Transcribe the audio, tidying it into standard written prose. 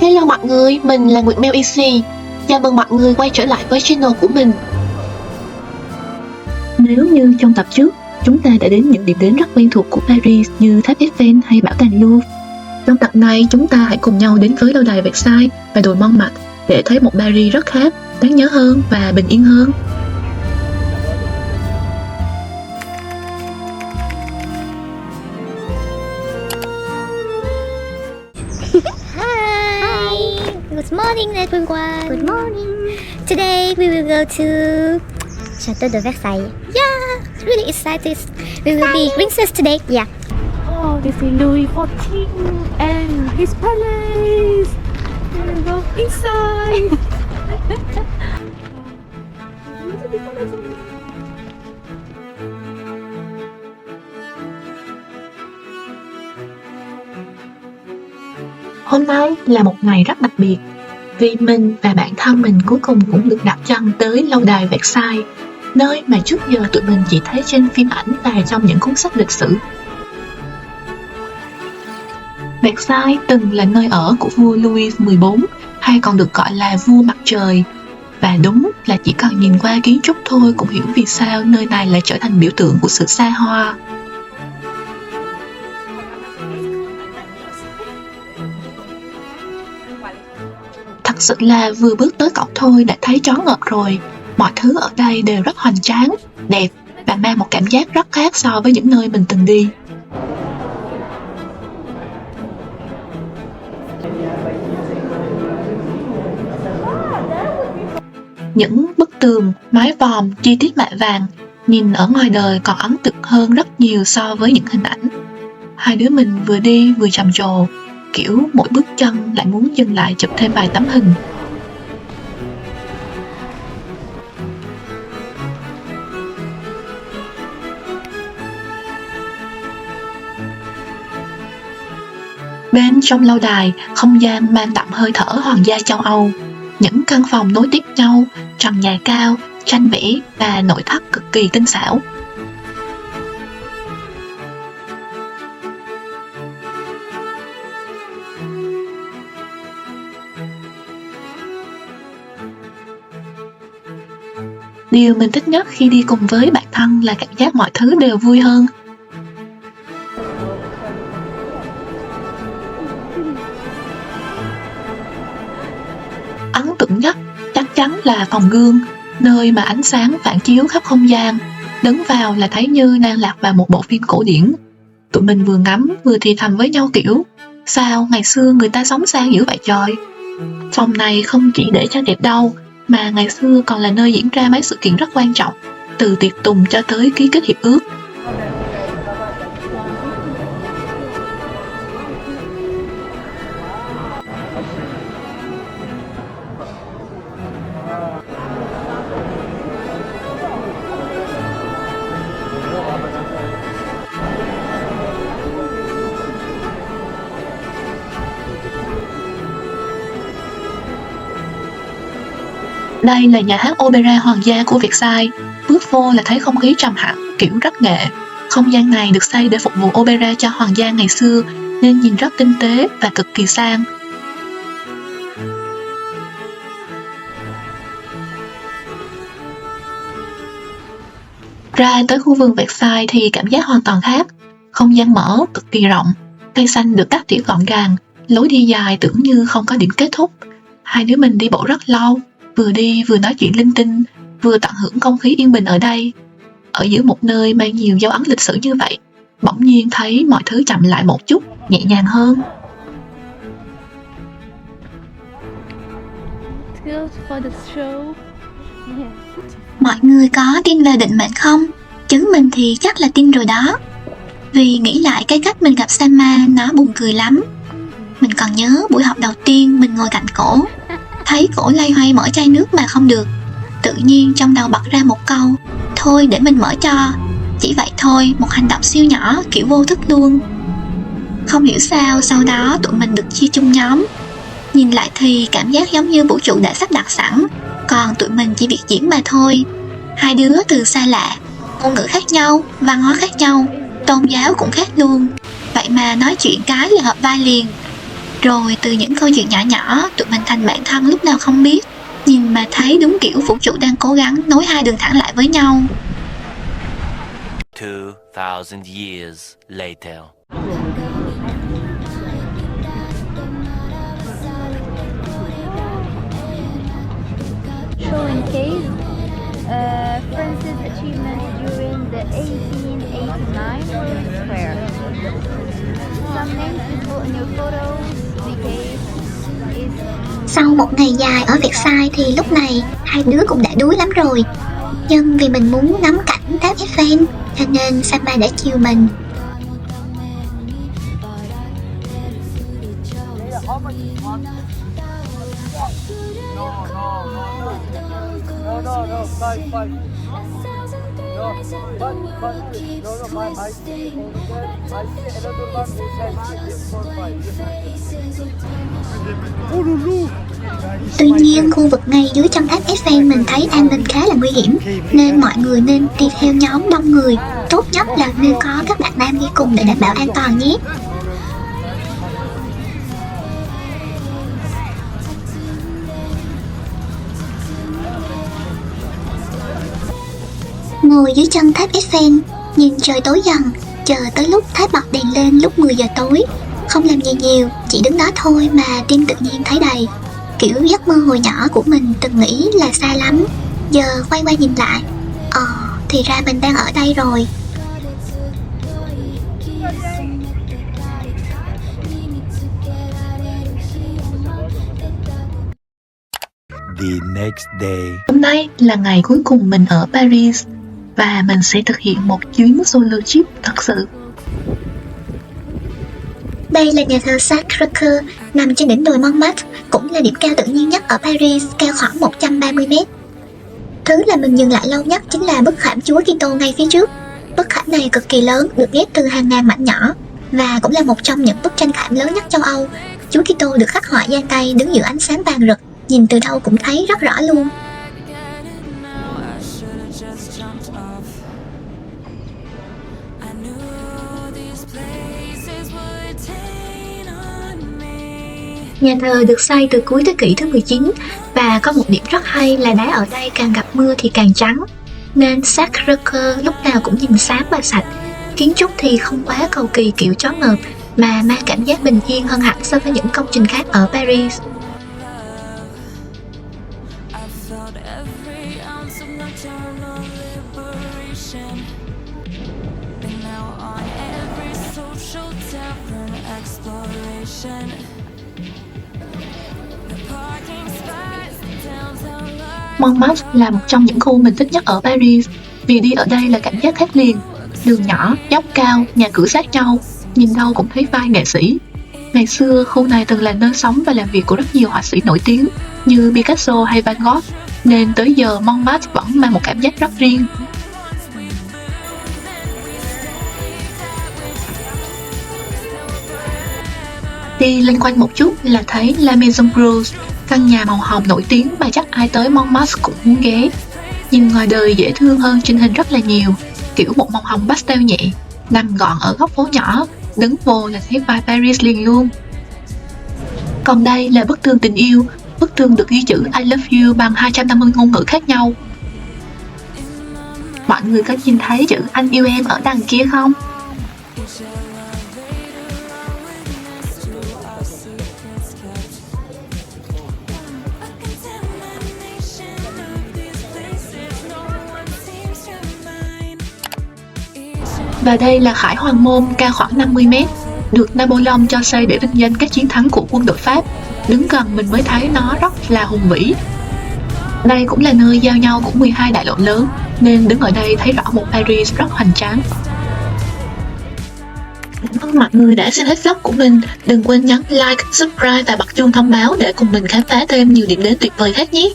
Hello mọi người, mình là Nguyệt Mèo EC. Chào mừng mọi người quay trở lại với channel của mình. Nếu như trong tập trước, chúng ta đã đến những điểm đến rất quen thuộc của Paris như tháp Eiffel hay bảo tàng Louvre, trong tập này chúng ta hãy cùng nhau đến với lâu đài Versailles và đồi Montmartre để thấy một Paris rất khác, đáng nhớ hơn và bình yên hơn. Hi! Good morning everyone! Good morning! Today we will go to Château de Versailles. Yeah! Really excited! We will be princess today. Yeah! Oh, this is Louis XIV and his palace. We will go inside. Hôm nay là một ngày rất đặc biệt vì mình và bạn thân mình cuối cùng cũng được đặt chân tới lâu đài Versailles, nơi mà trước giờ tụi mình chỉ thấy trên phim ảnh và trong những cuốn sách lịch sử. Versailles từng là nơi ở của vua Louis XIV, hay còn được gọi là vua mặt trời. Và đúng là chỉ cần nhìn qua kiến trúc thôi cũng hiểu vì sao nơi này lại trở thành biểu tượng của sự xa hoa. Thật sự là vừa bước tới cổng thôi đã thấy choáng ngợp rồi. Mọi thứ ở đây đều rất hoành tráng, đẹp và mang một cảm giác rất khác so với những nơi mình từng đi. Những bức tường, mái vòm, chi tiết mạ vàng nhìn ở ngoài đời còn ấn tượng hơn rất nhiều so với những hình ảnh. Hai đứa mình vừa đi vừa trầm trồ, kiểu mỗi bước chân lại muốn dừng lại chụp thêm vài tấm hình. Bên trong lâu đài, không gian mang đậm hơi thở hoàng gia châu Âu. Những căn phòng nối tiếp nhau, trần nhà cao, tranh vẽ và nội thất cực kỳ tinh xảo. Điều mình thích nhất khi đi cùng với bạn thân là cảm giác mọi thứ đều vui hơn. Ấn tượng nhất chắc chắn là phòng gương, nơi mà ánh sáng phản chiếu khắp không gian. Đứng vào là thấy như đang lạc vào một bộ phim cổ điển. Tụi mình vừa ngắm vừa thì thầm với nhau kiểu sao ngày xưa người ta sống sang dữ vậy trời. Phòng này không chỉ để cho đẹp đâu, mà ngày xưa còn là nơi diễn ra mấy sự kiện rất quan trọng, từ tiệc tùng cho tới ký kết hiệp ước. Đây là nhà hát opera hoàng gia của Versailles. Bước vô là thấy không khí trầm hẳn, kiểu rất nghệ. Không gian này được xây để phục vụ opera cho hoàng gia ngày xưa, nên nhìn rất tinh tế và cực kỳ sang. Ra tới khu vườn Versailles thì cảm giác hoàn toàn khác. Không gian mở, cực kỳ rộng, cây xanh được cắt tỉa gọn gàng, lối đi dài tưởng như không có điểm kết thúc. Hai đứa mình đi bộ rất lâu, vừa đi vừa nói chuyện linh tinh, vừa tận hưởng không khí yên bình ở đây. Ở giữa một nơi mang nhiều dấu ấn lịch sử như vậy, bỗng nhiên thấy mọi thứ chậm lại một chút, nhẹ nhàng hơn. Mọi người có tin về định mệnh không? Chứ mình thì chắc là tin rồi đó. Vì nghĩ lại cái cách mình gặp Sama nó buồn cười lắm. Mình còn nhớ buổi họp đầu tiên mình ngồi cạnh cổ, thấy cổ loay hoay mở chai nước mà không được. Tự nhiên trong đầu bật ra một câu, thôi để mình mở cho. Chỉ vậy thôi, một hành động siêu nhỏ kiểu vô thức luôn. Không hiểu sao sau đó tụi mình được chia chung nhóm. Nhìn lại thì cảm giác giống như vũ trụ đã sắp đặt sẵn, còn tụi mình chỉ việc diễn mà thôi. Hai đứa từ xa lạ, ngôn ngữ khác nhau, văn hóa khác nhau, tôn giáo cũng khác luôn. Vậy mà nói chuyện cái là hợp vai liền. Rồi từ những câu chuyện nhỏ nhỏ, tụi mình thành bạn thân lúc nào không biết. Nhìn mà thấy đúng kiểu vũ trụ đang cố gắng nối hai đường thẳng lại với nhau. 2,000 years later. Showing case France's achievement during the 1889 World Fair. Some names visible in your photos. The case is Sau một ngày dài ở Versailles thì lúc này hai đứa cũng đã đuối lắm rồi. Nhưng vì mình muốn ngắm cảnh tháp Eiffel cho nên Sama đã chiều mình. Tuy nhiên khu vực ngay dưới chân tháp Eiffel mình thấy an ninh khá là nguy hiểm, nên mọi người nên đi theo nhóm đông người. Tốt nhất là nên có các bạn nam đi cùng để đảm bảo an toàn nhé. Ngồi dưới chân tháp Eiffel, nhìn trời tối dần, chờ tới lúc tháp bật đèn lên lúc 10 giờ tối. Không làm gì nhiều, chỉ đứng đó thôi mà tim tự nhiên thấy đầy. Kiểu giấc mơ hồi nhỏ của mình từng nghĩ là xa lắm. Giờ quay qua nhìn lại, thì ra mình đang ở đây rồi. The next day. Hôm nay là ngày cuối cùng mình ở Paris và mình sẽ thực hiện một chuyến solo trip thật sự. Đây là nhà thờ Sacré-Cœur nằm trên đỉnh đồi Montmartre, cũng là điểm cao tự nhiên nhất ở Paris, cao khoảng 130 mét. Thứ làm mình dừng lại lâu nhất chính là bức khảm Chúa Kitô ngay phía trước. Bức khảm này cực kỳ lớn, được ghép từ hàng ngàn mảnh nhỏ và cũng là một trong những bức tranh khảm lớn nhất châu Âu. Chúa Kitô được khắc họa giang tay đứng giữa ánh sáng vàng rực, nhìn từ đâu cũng thấy rất rõ luôn. Nhà thờ được xây từ cuối thế kỷ thứ 19 và có một điểm rất hay là đá ở đây càng gặp mưa thì càng trắng, nên Sacré-Cœur lúc nào cũng nhìn sáng và sạch. Kiến trúc thì không quá cầu kỳ kiểu chó ngợp mà mang cảm giác bình yên hơn hẳn so với những công trình khác ở Paris. Montmartre là một trong những khu mình thích nhất ở Paris vì đi ở đây là cảm giác khác liền. Đường nhỏ, dốc cao, nhà cửa sát nhau, nhìn đâu cũng thấy vai nghệ sĩ. Ngày xưa, khu này từng là nơi sống và làm việc của rất nhiều họa sĩ nổi tiếng như Picasso hay Van Gogh, nên tới giờ Montmartre vẫn mang một cảm giác rất riêng. Đi lên quanh một chút là thấy La Maison Rose, căn nhà màu hồng nổi tiếng mà chắc ai tới Montmartre cũng muốn ghé. Nhìn ngoài đời dễ thương hơn trên hình rất là nhiều, kiểu một màu hồng pastel nhẹ, nằm gọn ở góc phố nhỏ, đứng vô là thấy vibe Paris liền luôn. Còn đây là bức tường tình yêu, bức tường được ghi chữ I love you bằng 250 ngôn ngữ khác nhau. Mọi người có nhìn thấy chữ anh yêu em ở đằng kia không? Và đây là Khải Hoàng Môn cao khoảng 50 mét, được Napoleon cho xây để vinh danh các chiến thắng của quân đội Pháp. Đứng gần mình mới thấy nó rất là hùng vĩ. Đây cũng là nơi giao nhau của 12 đại lộ lớn, nên đứng ở đây thấy rõ một Paris rất hoành tráng. Cảm ơn mọi người đã xem hết vlog của mình. Đừng quên nhấn like, subscribe và bật chuông thông báo để cùng mình khám phá thêm nhiều điểm đến tuyệt vời khác nhé.